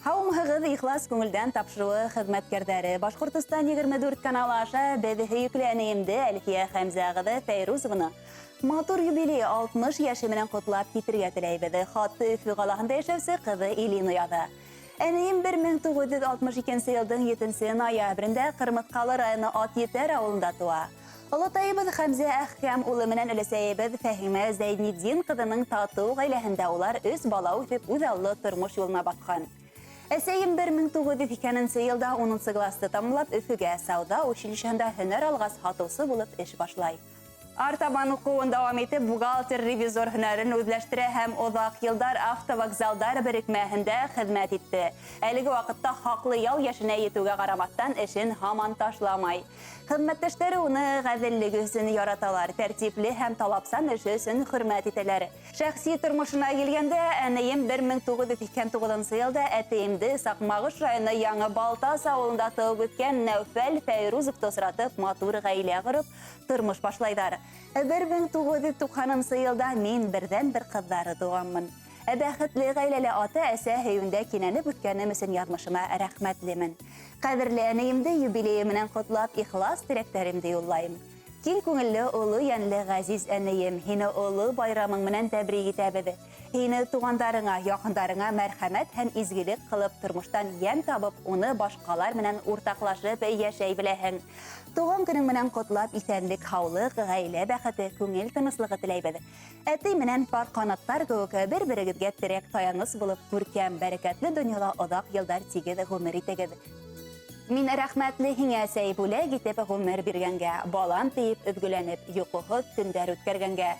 Хауымығыз ихлас көңілден тапшыруы хызмәткәрдәре. Башқұртыстан 24 каналы аша бәді хейікләнейімді Әлфия Хәмзәғыды Фәйрузовыны. Матур юбилей 60 яшы менен құтлап кетірге тілейбеді. Хатты Үфі қалағында ешәвсі қызы Илина яды. Әнейім 1962 елдің 7 ноябрінде Қырмытқалы районы Ат-Етер ауылында туа. Олатайыбыз Хәмзә Әхкәм улы менен өлесәйбіз Фәхимә Зәйниддин қыдының тату ғайләһендә улар өз бала үтіп үз аллы тұрмыш юлына батқан. Әсәйім 1902 елда 10 класты тамамлап Өфіге сауда училищесында һөнәр алғас хатусы булып эш башлай. Артабан уҡыуын дауам итеп, бухгалтер-ревизор һөнәрен үҙләштерә һәм оҙаҡ йылдар автовокзалдар берекмәһендә хеҙмәт итте. Әлеге ваҡытта хаҡлы ял йәшенә етеүгә ҡарамаҫтан эшен һаман ташламай. Хеҙмәттәштәре уны ғәҙеллеге өсөн яраталар, тәртипле һәм талапсан эше өсөн хөрмәт итәләр. Шәхси тормошона килгәндә, әнейем 1989 елда әтейемде Саҡмағош районы Яңы Балтас ауылында тыуып үткән Нәүфәл Фәйрузовты осратып, матур ғаилә ҡороп, тормош башлайҙар. 1990 елда мин берҙән-бер ҡыҙҙары туғанмын. Бәхетле ғаиләле ата-әсә һөйөндә кинәнеп үткәнем өсөн яҙмышыма рәхмәтлемен. Ҡәҙерле әнейемде юбилейы менән ҡотлап, ихлас теләктәремде юллайым. Киң күңелле, оло йәнле ғәзиз әнейем, һине оло байрамың менән тәбрик итәбеҙ. Һине туғандарыңа, яҡындарыңа мәрхәмәт һәм изгелек ҡылып, тормоштан йән табып, уны башҡалар менән уртаҡлашып йәшәй беләһең. Туған көнөң менән ҡотлап, иҫәнлек, һаулыҡ, ғаилә бәхете, күңел тыныслығы теләйбеҙ. Әтей менән пар ҡанаттар кеүек бер-берегеҙгә терәк таяныс булып, күркәм, бәрәкәтле донъяла оҙаҡ йылдар тигеҙ ғүмер итегеҙ. Мин рәхмәтле һиңә сәй бүләк итеп ғүмер биргәнгә, балам тейеп, өҙгөләнеп, йоҡоһоҙ төндәр үткәргәнгә.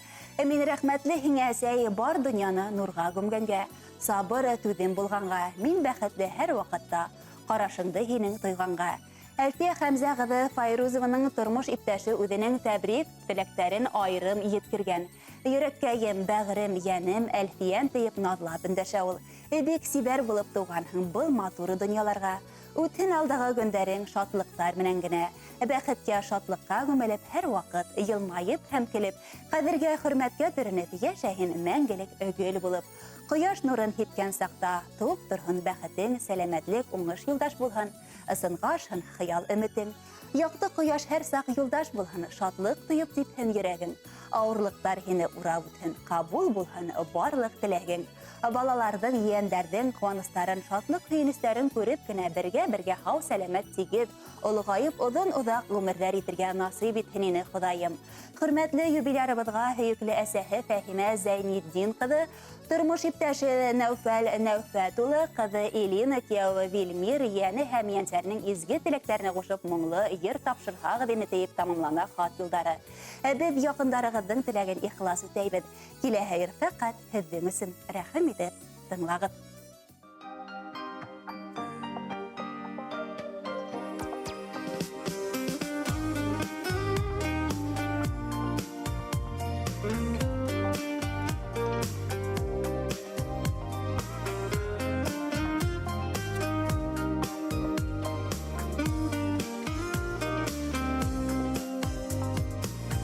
Мин рәхмәтле һиңә сәй бар донъяны нурға күмгәнгә, сабыр түҙем булғанға, мин бәхетле һәр ваҡытта, ҡарашыңды һинең тойғанға. Әлфия Хәмзәғыҙы Файрузованың тормош иптәше үҙенең тәбрик теләктәрен айырым еткергән. Йөрәккәйем, бәғерем, йәнем, Әлфиәм тейеп наҙлап өндәшә ул. Бик сибәр булып тыуғанһың был матур донъяларға. Үтһен алдағы көндәрең шатлыҡтар менән генә. Бәхеткә, шатлыҡҡа күмелеп, һәр ваҡыт йылмайып һәм көлөп, ҡәҙергә, хөрмәткә төрөнөп, йәшәһен мәңгелек өгөл булып. Ҡояш нурын һипкән саҡта тыуып торһон бәхетең, сәләмәтлек, уңыш юлдаш булһын, ысынғашһын хыял өмөтөң. Яҡты ҡояш һәр саҡ юлдаш булһын, шатлыҡ тойоп типһен йөрәгең. Ауырлыҡтар һине урап үтһен, ҡабул булһын барлыҡ теләгең. Балаларҙың, ейәндәрҙең ҡыуаныстарын, шатлыҡ һөйөнөстәрен күреп кенә бергә-бергә һау сәләмәт тигеҙ, олоғайып оҙон-оҙаҡ ғүмерҙәр итергә насип итһен ине Хоҙайым. Хөрмәтле юбилярыбыҙға һөйөклө әсәһе Фәһимә Зәйниддин ҡыҙы, тормош иптәше Нәүфәл Нәүфәт улы, ҡыҙы Илина, кейәүе Вильмир, йәне һәм йәнсәренең изге теләктәренә ҡушып моңло йыр тапшырһағыҙ ине тиеп тамамлана хат юлдары. Беҙ яҡындарығыҙҙың теләген ихлас үтәйбеҙ. Киләһе йыр фәҡәт һеҙҙең өсөн. Рәхим итеп тыңлағыҙ.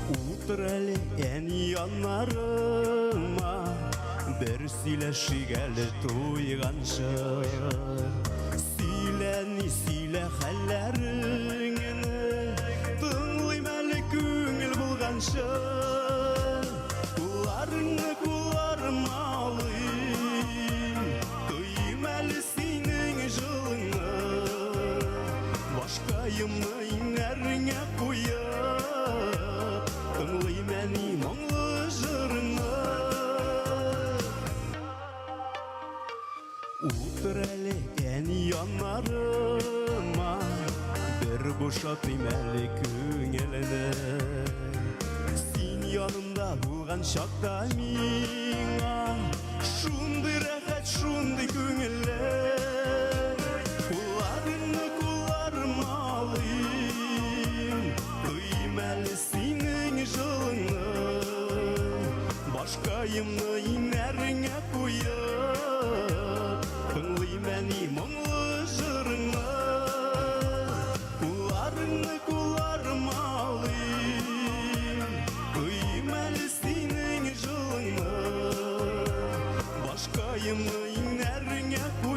Ултыр әле ән янарыма, бер сөйләшик әле туйғансы. Сөйлә хәлләреңне, тыңлайым әле күңел булғансы. Куларыңны куларым алыйым, тойым әле синең жылыңны. Башҡайымны иңәреңә ҡуйып, тыңлайым әни моңло жырыңны. Ултыр әле ән янарыма, бер бушатыйм әле күңелне. Син янымда булған шаҡта миңа шундай рәхәт, шундай күңелле. Куларыңны куларым алыйм, тойым әле синең жылыңны. Башҡайымны иңәреңә ҡуйып, тыңлайым әни моңло жырыңны. Куларыңны куларым алыйм, тойым әле синең жылыңны. Башҡайымны иңәреңә ҡуйып,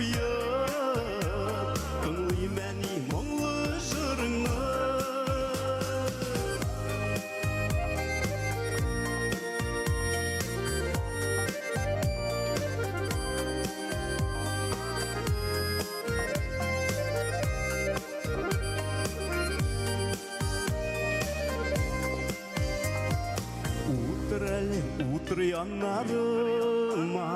yanlarıma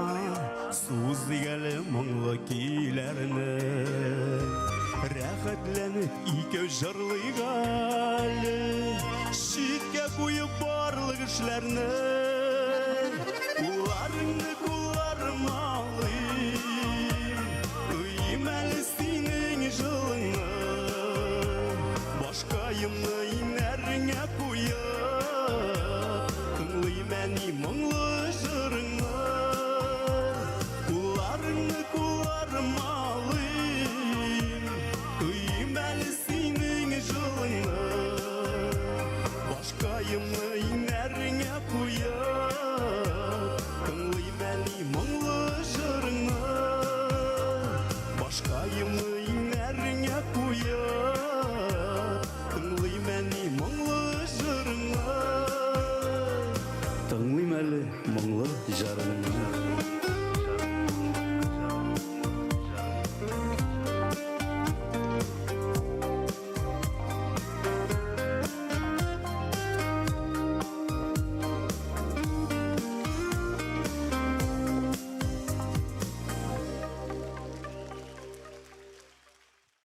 Suz gel мұңлы keylärni Рәхәтләнеп ике жырлыйк әле Шиткә куеп барлык эшләрне Кулларыңны кулларыма